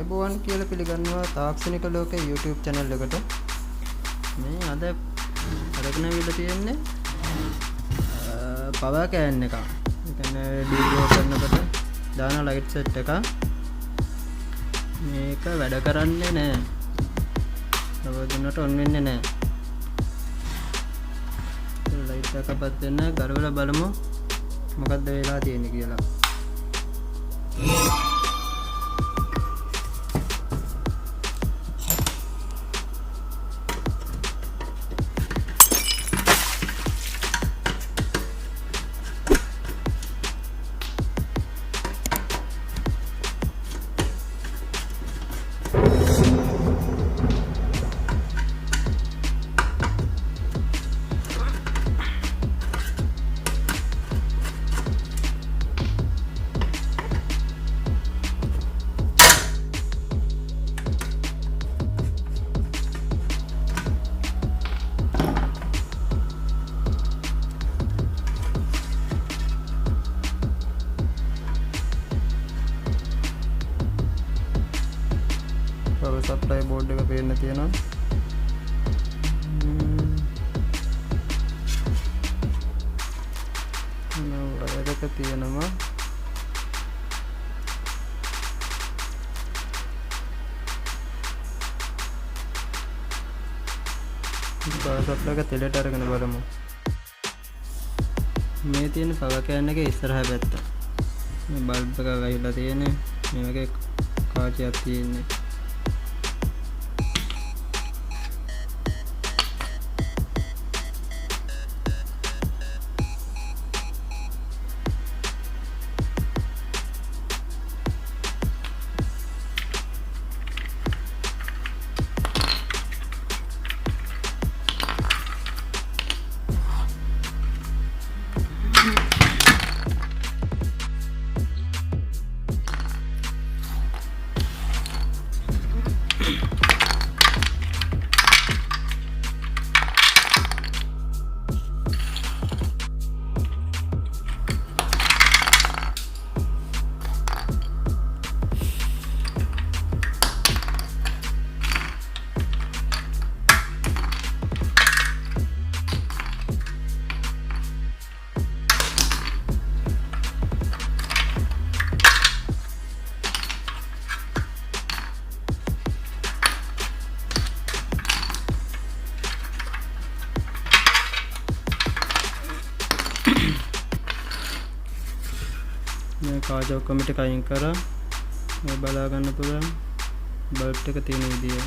ආයුබෝවන් කියලා පිළිගන්නවා තාක්ෂණික ලෝකයේ YouTube channel එකට. මේ අද අරගෙන විල තියෙන්නේ power can එක. ඒ කියන්නේ video කරනකොට දාන light set එක. මේක වැඩ කරන්නේ නැහැ. අවදුනට on වෙන්නේ නැහැ. light එක පත් වෙන ගලවලා බලමු මොකද්ද වෙලා තියෙන්නේ කියලා. power supply board එක පේන්න තියෙනවා. වයරක තියෙනවා. power supply එක තෙලට අරගෙන බලමු. මේ තියෙන power can එකේ ඉස්සරහා පැත්ත. මේ බල්බ් එක ගහලා තියෙන්නේ. මේ වගේ කාචයක් තියෙන්නේ. මේ කාච ඔක්කොම ටික අයින් කරා මේ බලා ගන්න පුළුවන් බල්බ් එක තියෙන විදිය.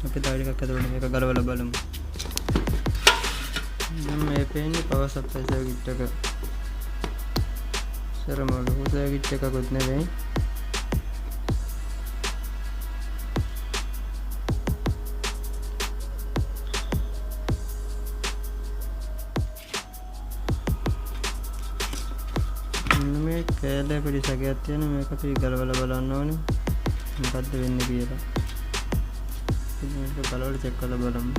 අපි තව ටිකක් අතට මේක ගලවලා බලමු. දැන් මේ පේන්නේ power supply circuit එක. සරමලු circuit එකකුත් නෙවෙයි. මේ කෑල්ලේ පිළිසකයක් තියෙන මේක අපි ගලවලා බලන්න ඕනේ මොකද්ද වෙන්නේ කියලා. මේක ගලවලා චෙක් කරලා බලමු.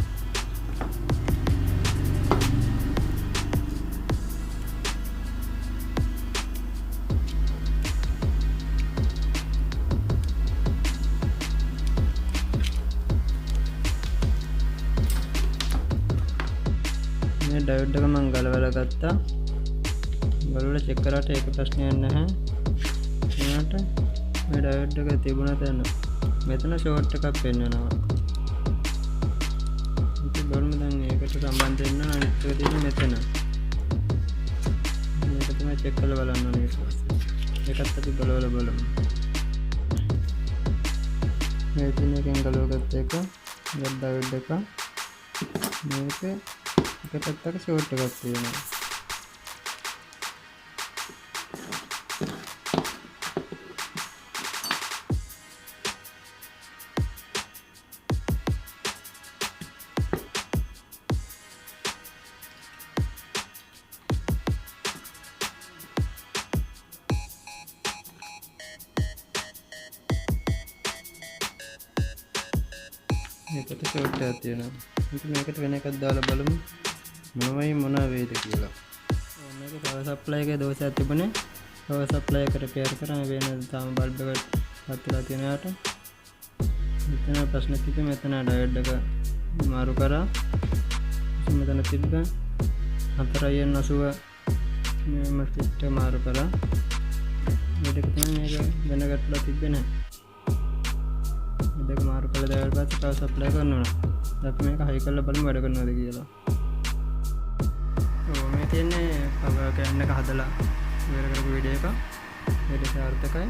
මේ ඩයෝඩ් එක මම ගලවලා ගත්තා. බලවල චෙක් කරාට ඒක ප්‍රශ්නයක් නැහැ. ඊට මේ ඩයෝඩ් එක තිබුණා තැන මෙතන ෂෝට් එකක් පෙන්වනවා. ඉතින් බලමු දැන් ඒකට සම්බන්ධ වෙන්න අනිත් එක තියෙන්නේ මෙතන. මේක තමයි චෙක් කරලා බලන්න ඕනේ ඊට පස්සේ. ඒකත් අපි බලවල බලමු. මේ තියෙන එකෙන් ගලවගත්ත එක ඩයෝඩ් එක මේක එක පැත්තක ෂෝට් එකක් තියෙනවා. මේකට ෂෝට් එකක් තියෙනවා. ඉතින් මේකට වෙන එකක් දාලා බලමු මොනවයි මොන වේද කියලා. මේක power supply එකේ දෝෂයක් තිබුණේ. power supply එකට පෙයර් කරාම වෙන තාම බල්බ් එක පත්ලා තියෙන යාට මෙතන ප්‍රශ්න තිබ්බේ මෙතන ඩයෝඩ් එක මාරු කරා මෙතන තිබ්බ 4i90 මේ මස්ටික් මාරු කරා මේ දෙක තමයි මේක දැනගටලා තිබ්බේ නැහැ මේ දෙක මාරු කළා දාලා පස්සේ පවර් සප්ලයි කරනවා අපි මේක හයි කරලා බලමු වැඩ කරනවද කියලා මේ තියෙන්නේ පවර් කෑන් එක හදලා ඉවර කරපු වීඩියෝ එක මේක සාර්ථකයි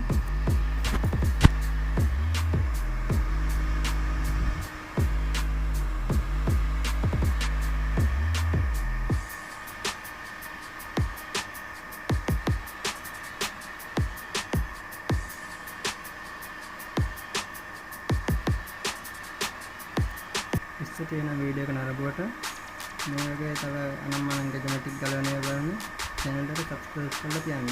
ඉස්සර තියෙන වීඩියෝ එක නරඹුවට මේ වගේ තව අනම්මනම් ගැජමැටික් ගලවන්නේ බලන්න channel එකට subscribe කරලා තියන්න